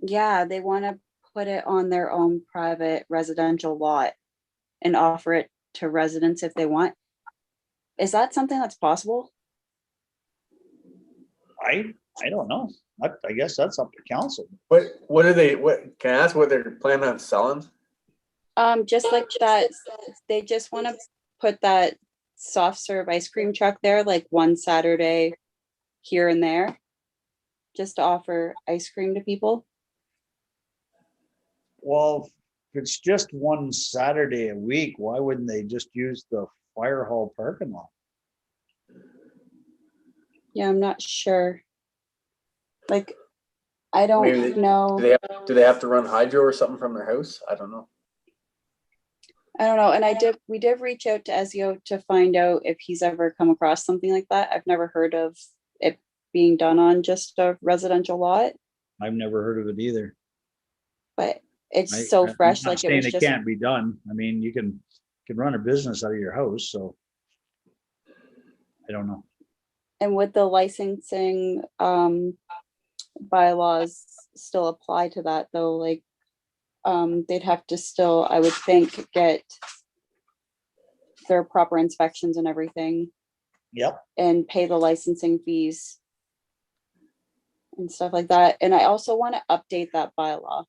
Yeah, they want to put it on their own private residential lot and offer it to residents if they want. Is that something that's possible? I don't know. I guess that's up to council. What are they, can I ask what they're planning on selling? Just like that, they just want to put that soft serve ice cream truck there, like one Saturday here and there, just to offer ice cream to people. Well, if it's just one Saturday a week, why wouldn't they just use the fire hall parking lot? Yeah, I'm not sure. Like, I don't Maybe know. Do they have to run hydro or something from their house? I don't know. I don't know. And we did reach out to Ezio to find out if he's ever come across something like that. I've never heard of it being done on just a residential lot, I've never heard of it either. but it's so fresh. I'm not Like it saying was it just, can't be done. I mean, you can run a business out of your house, so I don't know. and would the licensing bylaws still apply to that though? Like, they'd have to still, I would think, get their proper inspections and everything Yep. and pay the licensing fees and stuff like that. And I also want to update that bylaw.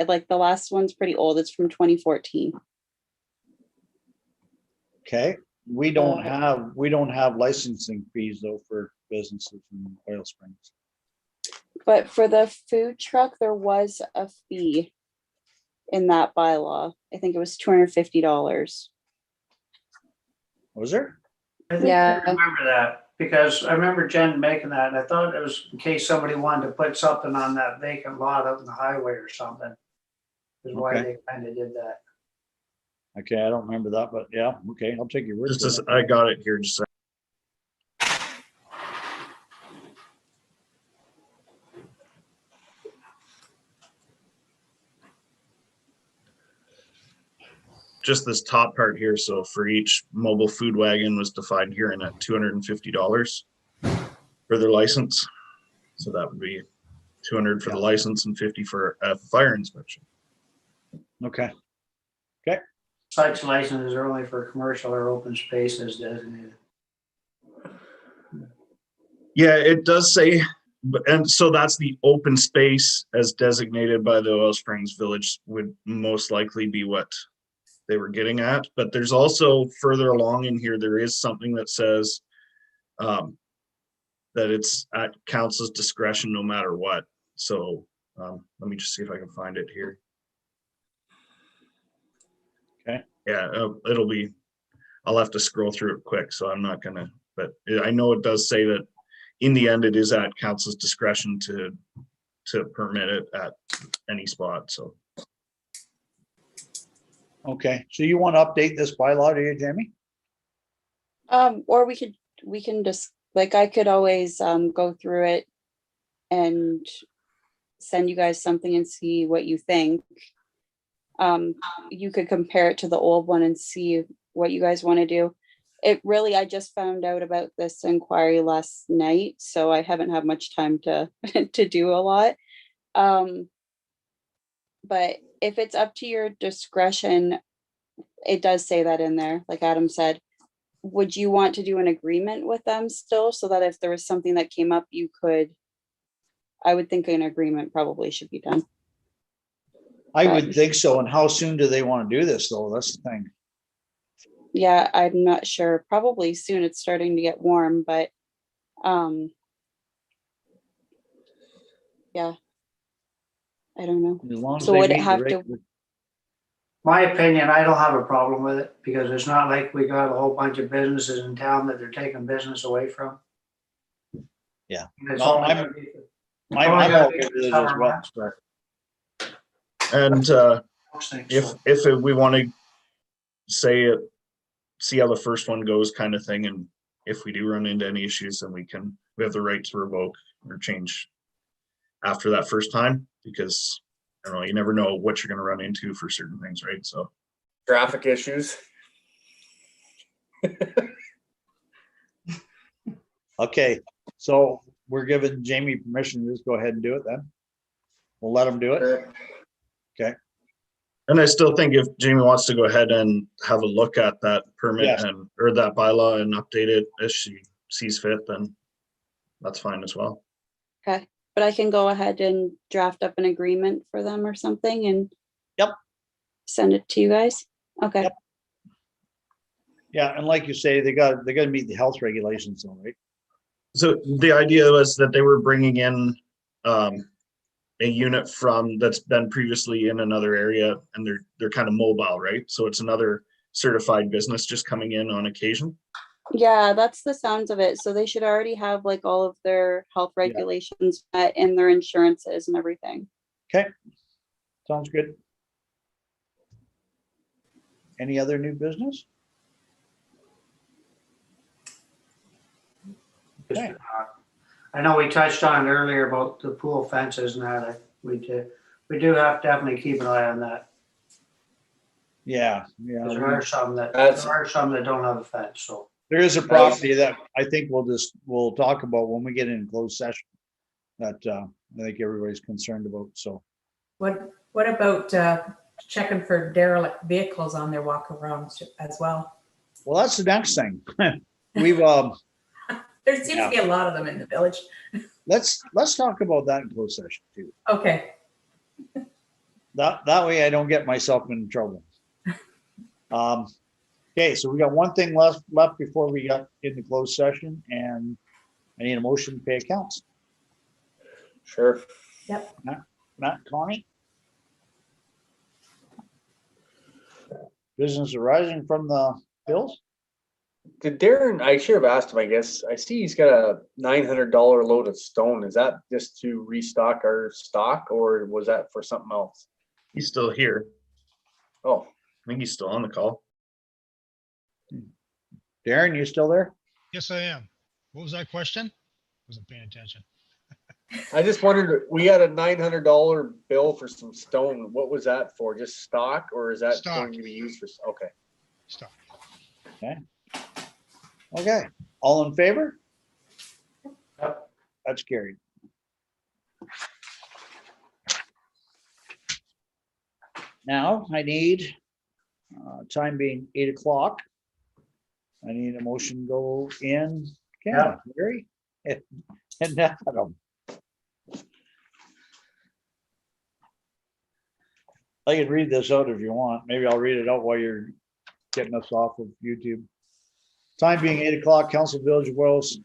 Like the last one's pretty old. It's from 2014. Okay, we don't have licensing fees though for businesses in Oil Springs. But for the food truck, there was a fee in that bylaw. I think it was $250. Was there? I think Yeah. I remember that, because I remember Jen making that, and I thought it was in case somebody wanted to put something on that vacant lot up in the highway or something. Is why Okay. they kind of did that. Okay, I don't remember that, but yeah, okay, I'll take your word Just for as it. I got it here, just a just this top part here. So for each mobile food wagon was defined here in at $250 for their license. So that would be 200 for the license and 50 for a fire inspection. Okay, Such licenses are only for commercial or open spaces designated. Yeah, it does say, and so that's the open space as designated by the Oil Springs Village would most likely be what they were getting at. But there's also further along in here, there is something that says that it's at council's discretion no matter what. So let me just see if I can find it here. Okay. Yeah, it'll be, I'll have to scroll through it quick, so I'm not gonna, but I know it does say that in the end, it is at council's discretion to permit it at any spot, so. okay, so you want to update this bylaw, do you, Jamie? Or we can just, like, I could always go through it and send you guys something and see what you think. You could compare it to the old one and see what you guys want to do. It really, I just found out about this inquiry last night, so I haven't had much time to to do a lot. But if it's up to your discretion, it does say that in there, like Adam said. Would you want to do an agreement with them still, so that if there was something that came up, you could? I would think an agreement probably should be done. I would think so. And how soon do they want to do this though? That's the thing. Yeah, I'm not sure. Probably soon. It's starting to get warm, but yeah, I don't know. As long as So they would it meet the have to- regular- My opinion, I don't have a problem with it, because it's not like we got a whole bunch of businesses in town that they're taking business away from. Yeah. And it's No, only I'm- gonna be- I'm okay with it as well. And Most things, if so. we want to say it, see how the first one goes kind of thing, and if we do run into any issues, then we have the right to revoke or change after that first time, because I don't know, you never know what you're going to run into for certain things, right? So Traffic issues. Okay, so we're giving Jamie permission to just go ahead and do it then. We'll let him do it. and I still think if Jamie wants to go ahead and have a look at that permit Yes. and or that bylaw and update it as she sees fit, then that's fine as well. Okay, but I can go ahead and draft up an agreement for them or something and Yep. send it to you guys. Okay. Yep. Yeah, and like you say, they got to meet the health regulations, all right? So the idea was that they were bringing in a unit that's been previously in another area, and they're kind of mobile, right? So it's another certified business just coming in on occasion. Yeah, that's the sounds of it. So they should already have like all of their health Yeah. regulations met and their insurances and everything. Okay, sounds good. Any other new business? Okay. I know we touched on it earlier about the pool fences and that. We do have to definitely keep an eye on that. Yeah, 'Cause yeah. there are some that don't have a fence, so. There is a property that I think we'll talk about when we get in closed session that I think everybody's concerned about, so. What about checking for derelict vehicles on their walk around as well? Well, that's the next thing. We've, There seems to be a lot of them in the village. Let's talk about that in closed session too. Okay. That way I don't get myself in trouble. Okay, so we got one thing left before we got into closed session, and I need a motion to pay accounts. Sure. Matt, Connie? Business arising from the bills? Did Darren, I should have asked him, I guess. I see he's got a $900 load of stone. Is that just to restock our stock, or was that for something else? He's still here. Oh, I think he's still on the call. Darren, you still there? Yes, I am. What was that question? Wasn't paying attention. I just wondered, we had a $900 bill for some stone. What was that for? Just stock, or is that Stock. going to be used for? Okay. Stop. Okay, all in favor? Yep. That's carried. Now I need, time being 8 o'clock. I need a motion to go in. Yeah. Gary and Adam. I can read this out if you want. Maybe I'll read it out while you're getting us off of YouTube. Time being 8 o'clock, Council Village of Wells